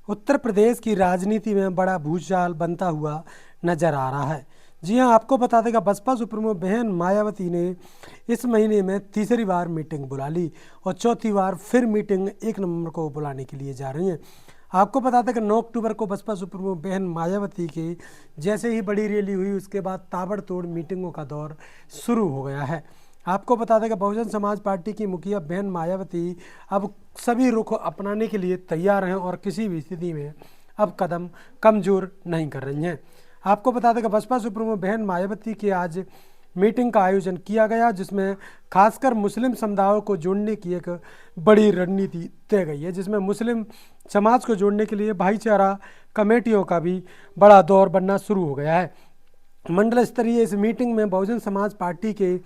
उत्तर प्रदेश की राजनीति में बड़ा भूचाल बनता हुआ नजर आ रहा है। जी हां, आपको बता देगा बसपा सुप्रीमो बहन मायावती ने इस महीने में तीसरी बार मीटिंग बुला ली और चौथी बार फिर मीटिंग 1 नवंबर को बुलाने के लिए जा रही हैं। आपको बता दें कि 9 अक्टूबर को बसपा सुप्रीमो बहन मायावती के जैसे ही बड़ी रैली हुई उसके बाद ताबड़तोड़ मीटिंगों का दौर शुरू हो गया है। आपको बता दें कि बहुजन समाज पार्टी की मुखिया बहन मायावती अब सभी रुख अपनाने के लिए तैयार हैं और किसी भी स्थिति में अब कदम कमज़ोर नहीं कर रही हैं। आपको बता दें कि बसपा सुप्रीमो बहन मायावती की आज मीटिंग का आयोजन किया गया जिसमें खासकर मुस्लिम समुदायों को जोड़ने की एक बड़ी रणनीति तय गई है, जिसमें मुस्लिम समाज को जोड़ने के लिए भाईचारा कमेटियों का भी बड़ा दौर बनना शुरू हो गया है। मंडल स्तरीय इस मीटिंग में बहुजन समाज पार्टी के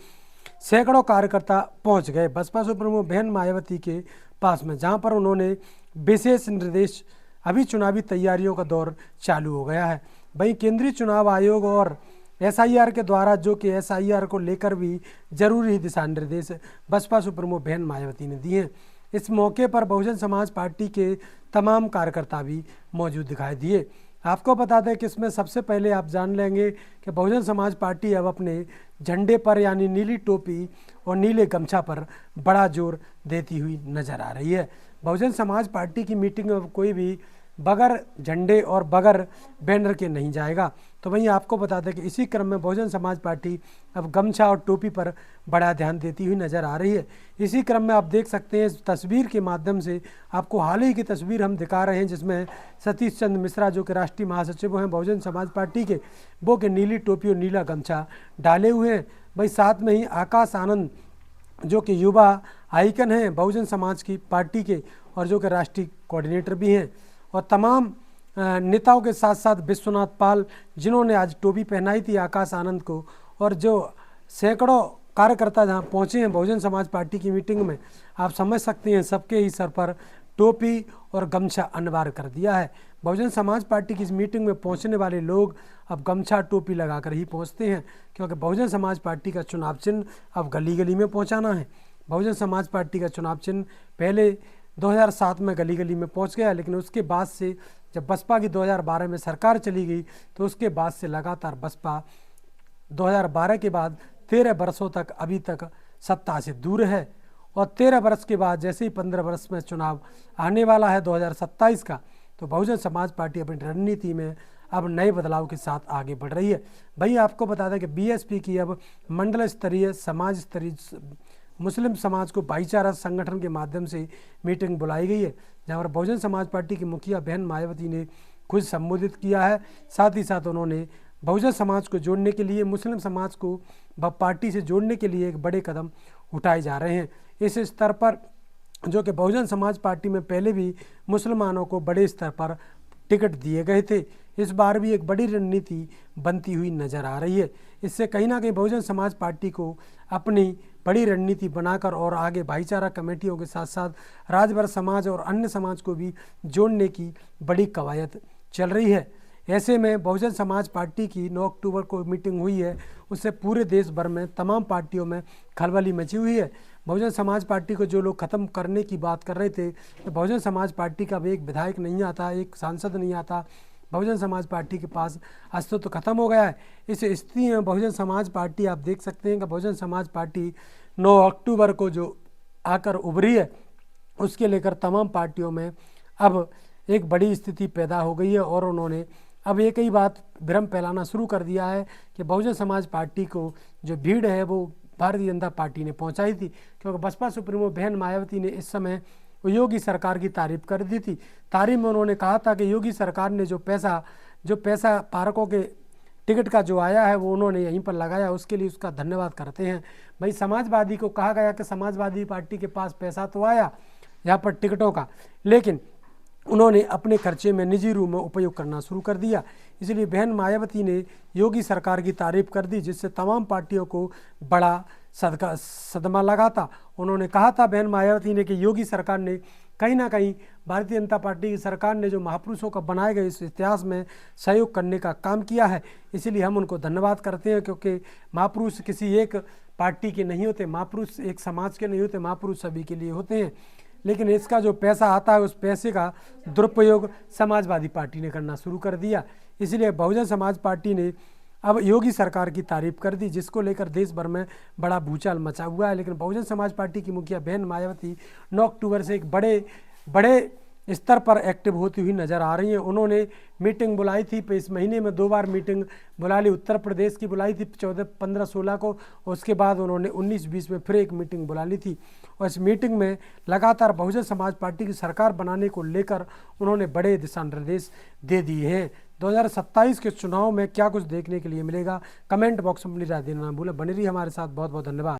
सैकड़ों कार्यकर्ता पहुंच गए बसपा सुप्रीमो बहन मायावती के पास में, जहां पर उन्होंने विशेष निर्देश अभी चुनावी तैयारियों का दौर चालू हो गया है। वहीं केंद्रीय चुनाव आयोग और एसआईआर के द्वारा जो कि एसआईआर को लेकर भी जरूरी दिशा निर्देश बसपा सुप्रीमो बहन मायावती ने दिए हैं। इस मौके पर बहुजन समाज पार्टी के तमाम कार्यकर्ता भी मौजूद दिखाई दिए। आपको बता दें कि इसमें सबसे पहले आप जान लेंगे कि बहुजन समाज पार्टी अब अपने झंडे पर यानी नीली टोपी और नीले गमछा पर बड़ा जोर देती हुई नजर आ रही है। बहुजन समाज पार्टी की मीटिंग में कोई भी बगैर झंडे और बगैर बैनर के नहीं जाएगा। तो वहीं आपको बता दें कि इसी क्रम में बहुजन समाज पार्टी अब गमछा और टोपी पर बड़ा ध्यान देती हुई नज़र आ रही है। इसी क्रम में आप देख सकते हैं इस तस्वीर के माध्यम से आपको हाल ही की तस्वीर हम दिखा रहे हैं, जिसमें सतीश चंद्र मिश्रा जो कि राष्ट्रीय महासचिव हैं बहुजन समाज पार्टी के, वो के नीली टोपी और नीला गमछा डाले हुए हैं। भाई साथ में ही आकाश आनंद जो कि युवा आइकन हैं बहुजन समाज की पार्टी के और जो कि राष्ट्रीय कोऑर्डिनेटर भी हैं, और तमाम नेताओं के साथ साथ विश्वनाथ पाल जिन्होंने आज टोपी पहनाई थी आकाश आनंद को, और जो सैकड़ों कार्यकर्ता जहां पहुंचे हैं बहुजन समाज पार्टी की मीटिंग में, आप समझ सकते हैं सबके ही सर पर टोपी और गमछा अनिवार्य कर दिया है। बहुजन समाज पार्टी की इस मीटिंग में पहुंचने वाले लोग अब गमछा टोपी लगाकर ही पहुंचते हैं, क्योंकि बहुजन समाज पार्टी का चुनाव चिन्ह अब गली गली में पहुंचाना है। बहुजन समाज पार्टी का चुनाव चिन्ह पहले 2007 में गली गली में पहुंच गया, लेकिन उसके बाद से जब बसपा की 2012 में सरकार चली गई तो उसके बाद से लगातार बसपा 2012 के बाद 13 वर्षों तक अभी तक सत्ता से दूर है, और 13 वर्ष के बाद जैसे ही 15 वर्ष में चुनाव आने वाला है 2027 का, तो बहुजन समाज पार्टी अपनी रणनीति में अब नए बदलाव के साथ आगे बढ़ रही है। भाई आपको बता दें कि बीएसपी की अब मंडल स्तरीय समाज स्तरीय मुस्लिम समाज को भाईचारा संगठन के माध्यम से मीटिंग बुलाई गई है, जहाँ पर बहुजन समाज पार्टी की मुखिया बहन मायावती ने खुद संबोधित किया है। साथ ही साथ उन्होंने बहुजन समाज को जोड़ने के लिए, मुस्लिम समाज को पार्टी से जोड़ने के लिए एक बड़े कदम उठाए जा रहे हैं। इस स्तर पर जो कि बहुजन समाज पार्टी में पहले भी मुसलमानों को बड़े स्तर पर टिकट दिए गए थे, इस बार भी एक बड़ी रणनीति बनती हुई नजर आ रही है। इससे कहीं ना कहीं बहुजन समाज पार्टी को अपनी बड़ी रणनीति बनाकर और आगे भाईचारा कमेटियों के साथ साथ राजभर समाज और अन्य समाज को भी जोड़ने की बड़ी कवायद चल रही है। ऐसे में बहुजन समाज पार्टी की 9 अक्टूबर को मीटिंग हुई है, उससे पूरे देश भर में तमाम पार्टियों में खलबली मची हुई है। बहुजन समाज पार्टी को जो लोग ख़त्म करने की बात कर रहे थे कि बहुजन समाज पार्टी का भी एक विधायक नहीं आता, एक सांसद नहीं आता, बहुजन समाज पार्टी के पास अस्तित्व तो खत्म हो गया है। इस स्थिति में बहुजन समाज पार्टी आप देख सकते हैं कि बहुजन समाज पार्टी 9 अक्टूबर को जो आकर उभरी है उसके लेकर तमाम पार्टियों में अब एक बड़ी स्थिति पैदा हो गई है, और उन्होंने अब एक ही बात भ्रम फैलाना शुरू कर दिया है कि बहुजन समाज पार्टी को जो भीड़ है वो भारतीय जनता पार्टी ने पहुंचाई थी, क्योंकि बसपा सुप्रीमो बहन मायावती ने इस समय योगी सरकार की तारीफ कर दी थी। तारीफ में उन्होंने कहा था कि योगी सरकार ने जो पैसा पार्कों के टिकट का जो आया है वो उन्होंने यहीं पर लगाया, उसके लिए उसका धन्यवाद करते हैं। भाई समाजवादी को कहा गया कि समाजवादी पार्टी के पास पैसा तो आया यहाँ पर टिकटों का, लेकिन उन्होंने अपने खर्चे में निजी रूप में उपयोग करना शुरू कर दिया। इसलिए बहन मायावती ने योगी सरकार की तारीफ कर दी, जिससे तमाम पार्टियों को बड़ा सदमा लगा था। उन्होंने कहा था बहन मायावती ने कि योगी सरकार ने कहीं ना कहीं भारतीय जनता पार्टी की सरकार ने जो महापुरुषों का बनाए गए इस इतिहास में सहयोग करने का काम किया है, इसीलिए हम उनको धन्यवाद करते हैं, क्योंकि महापुरुष किसी एक पार्टी के नहीं होते, महापुरुष एक समाज के नहीं होते, महापुरुष सभी के लिए होते हैं। लेकिन इसका जो पैसा आता है उस पैसे का दुरुपयोग समाजवादी पार्टी ने करना शुरू कर दिया। इसलिए बहुजन समाज पार्टी ने अब योगी सरकार की तारीफ कर दी, जिसको लेकर देश भर में बड़ा भूचाल मचा हुआ है। लेकिन बहुजन समाज पार्टी की मुखिया बहन मायावती 9 अक्टूबर से एक बड़े स्तर पर एक्टिव होती हुई नजर आ रही हैं। उन्होंने मीटिंग बुलाई थी, इस महीने में 2 बार मीटिंग बुला ली। उत्तर प्रदेश की बुलाई थी 14, 15, 16 को, और उसके बाद उन्होंने 19, 20 में फिर एक मीटिंग बुला ली थी। और इस मीटिंग में लगातार बहुजन समाज पार्टी की सरकार बनाने को लेकर उन्होंने बड़े दिशा निर्देश दे दिए हैं। 2027 के चुनाव में क्या कुछ देखने के लिए मिलेगा, कमेंट बॉक्स में अपनी राय देना ना भूलें। बने रहिए हमारे साथ, बहुत बहुत धन्यवाद।